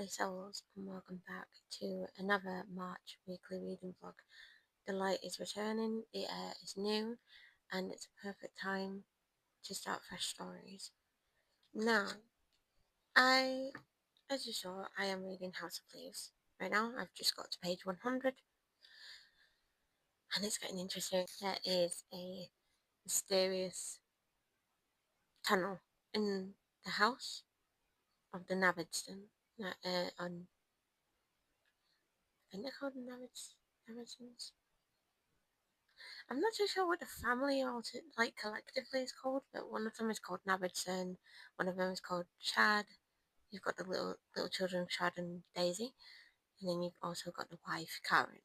lovely souls, and welcome back to another March weekly reading vlog. The light is returning, the air is new, and it's a perfect time to start fresh stories. Now, as you saw, I am reading House of Leaves. Right now, I've just got to page 100, and it's getting interesting. There is a mysterious tunnel in the house of the Navidston, on, I think they're called Navidsons. I'm not too sure what the family collectively is called, but one of them is called Navidson, one of them is called Chad. You've got the little children, Chad and Daisy, and then you've also got the wife, Karen.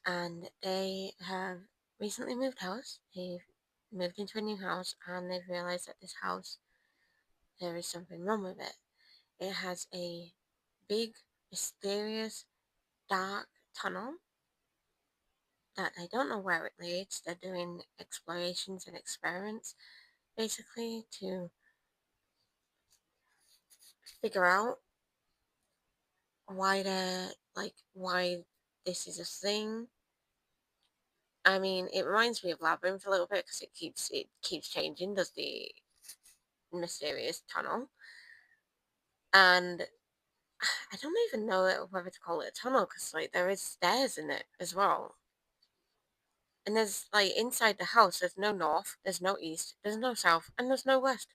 And they have recently moved house. They've moved into a new house, and they've realized that this house, there is something wrong with it. It has a big, mysterious, dark tunnel that I don't know where it leads. They're doing explorations and experiments, basically, to figure out why this is a thing. I mean, it reminds me of Labyrinth a little bit because it keeps changing. Does the mysterious tunnel, and I don't even know whether to call it a tunnel because there is stairs in it as well. And there's inside the house, there's no north, there's no east, there's no south, and there's no west.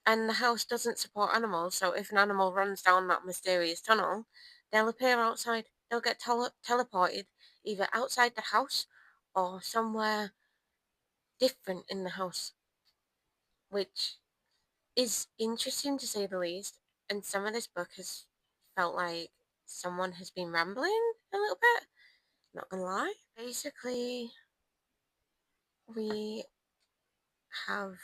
And the house doesn't support animals, so if an animal runs down that mysterious tunnel, they'll appear outside. They'll get teleported either outside the house or somewhere different in the house, which is interesting to say the least. And some of this book has felt like someone has been rambling a little bit, not gonna lie. Basically, we have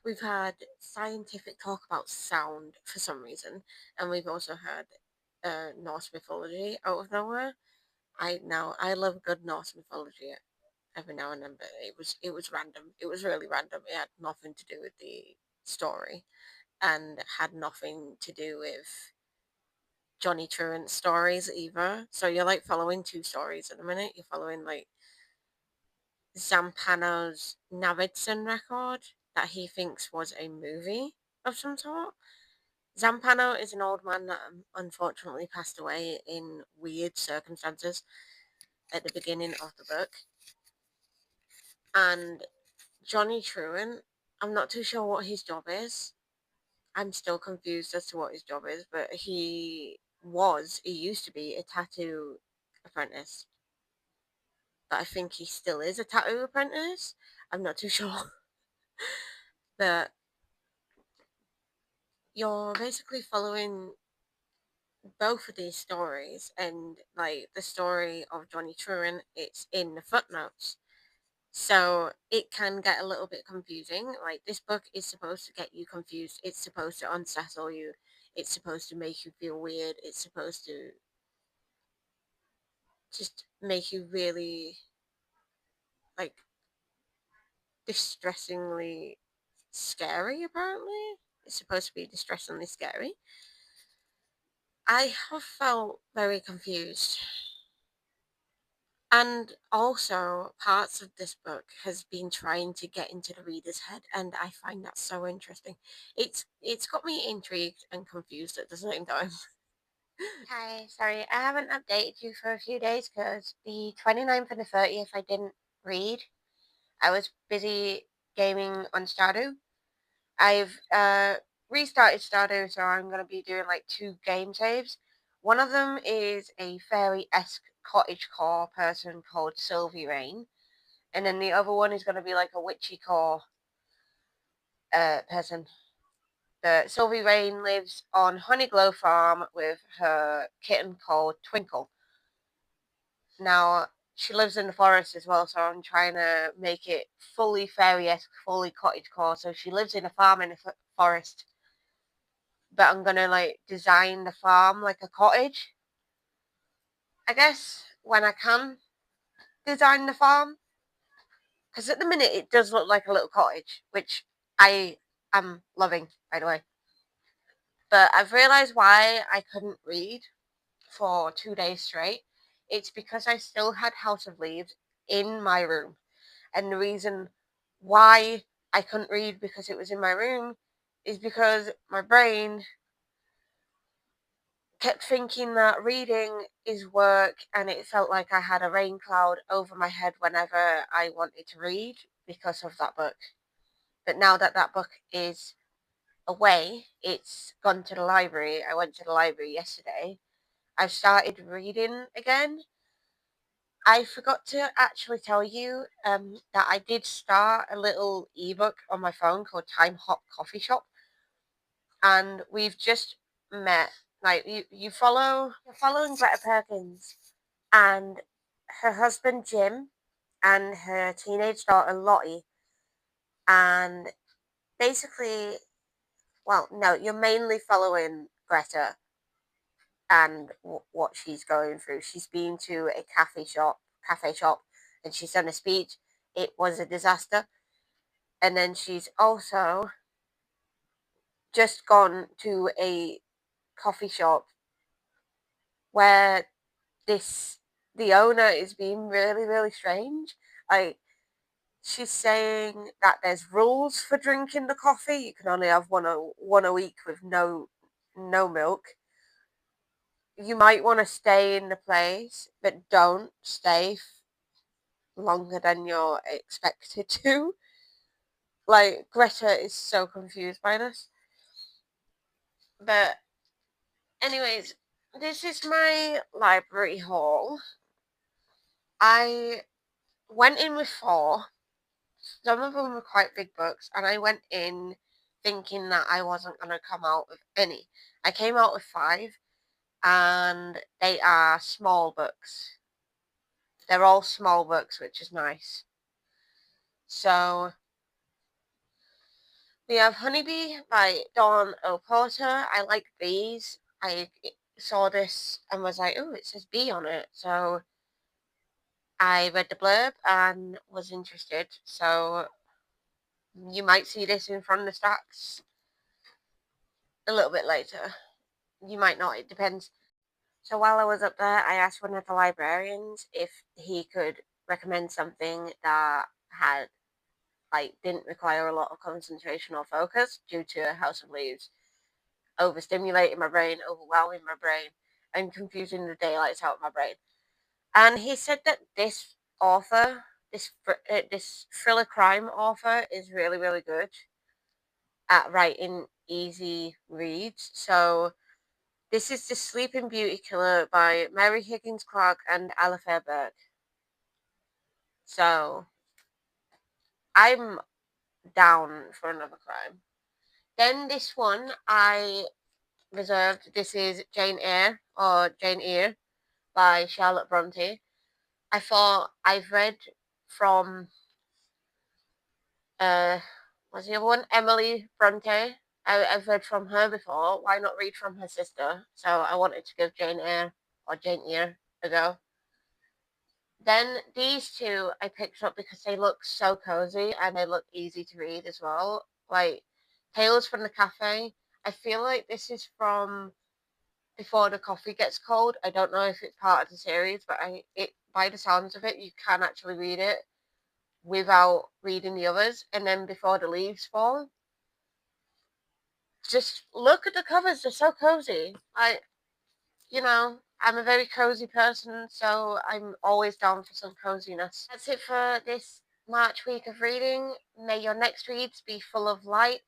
we've had scientific talk about sound for some reason, and we've also had Norse mythology out of nowhere. I love good Norse mythology every now and then, but it was random. It was really random. It had nothing to do with the story, and had nothing to do with Johnny Truant's stories either. So you're following two stories at the minute. You're following Zampano's Navidson record that he thinks was a movie of some sort. Zampano is an old man that unfortunately passed away in weird circumstances at the beginning of the book. And Johnny Truant, I'm not too sure what his job is. I'm still confused as to what his job is, but he used to be a tattoo apprentice. But I think he still is a tattoo apprentice. I'm not too sure. But you're basically following both of these stories, and the story of Johnny Truant, it's in the footnotes. So it can get a little bit confusing. This book is supposed to get you confused. It's supposed to unsettle you. It's supposed to make you feel weird. It's supposed to just make you really distressingly scary, apparently. It's supposed to be distressingly scary. I have felt very confused. And also, parts of this book has been trying to get into the reader's head, and I find that so interesting. It's got me intrigued and confused at the same time. Hi, sorry, I haven't updated you for a few days because the 29th and the 30th I didn't read. I was busy gaming on Stardew. I've restarted Stardew, so I'm going to be doing 2 game saves. One of them is a fairy-esque cottagecore person called Sylvie Rain, and then the other one is going to be a witchy core person. The Sylvie Rain lives on Honeyglow Farm with her kitten called Twinkle. Now, she lives in the forest as well, so I'm trying to make it fully fairy-esque, fully cottagecore. So she lives in a farm in the forest, but I'm gonna design the farm like a cottage. I guess when I can design the farm, because at the minute it does look like a little cottage, which I I'm loving, by the way. But I've realised why I couldn't read for 2 days straight. It's because I still had House of Leaves in my room. And the reason why I couldn't read because it was in my room is because my brain kept thinking that reading is work, and it felt like I had a rain cloud over my head whenever I wanted to read because of that book. But now that that book is away, it's gone to the library. I went to the library yesterday. I've started reading again. I forgot to actually tell you that I did start a little ebook on my phone called Time Hop Coffee Shop, and we've just met. Like you're following Greta Perkins and her husband Jim and her teenage daughter Lottie, and basically, well, no, you're mainly following Greta and what she's going through. She's been to a cafe shop, and she's done a speech. It was a disaster. And then she's also just gone to a coffee shop where this the owner is being really, really strange. Like, she's saying that there's rules for drinking the coffee. You can only have one a week with no milk. You might want to stay in the place, but don't stay longer than you're expected to. Like, Greta is so confused by this. But anyways, this is my library haul. I went in with 4. Some of them were quite big books, and I went in thinking that I wasn't going to come out with any. I came out with 5, and they are small books. They're all small books, which is nice. So we have Honeybee by Dawn O. Porter. I like bees. I saw this and was like, oh, it says bee on it. So I read the blurb and was interested. So you might see this in front of the stacks a little bit later. You might not, it depends. So while I was up there, I asked one of the librarians if he could recommend something that had, like, didn't require a lot of concentration or focus due to House of Leaves overstimulating my brain, overwhelming my brain, and confusing the daylights out of my brain. And he said that this author, this thriller crime author, is really, really good at writing easy reads. So this is The Sleeping Beauty Killer by Mary Higgins Clark and Alistair Burke. So I'm down for another crime. Then this one I reserved. This is Jane Eyre by Charlotte Bronte. I thought I've read from what's the other one? Emily Bronte. I've read from her before. Why not read from her sister? So I wanted to give Jane Eyre a go. Then these two I picked up because they look so cozy and they look easy to read as well. Like Tales from the Cafe. I feel like this is from Before the Coffee Gets Cold. I don't know if it's part of the series, but it by the sounds of it, you can actually read it without reading the others. And then Before the Leaves Fall. Just look at the covers; they're so cozy. I'm a very cozy person, so I'm always down for some coziness. That's it for this March week of reading. May your next reads be full of light,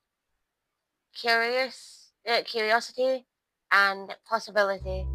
curiosity, and possibility.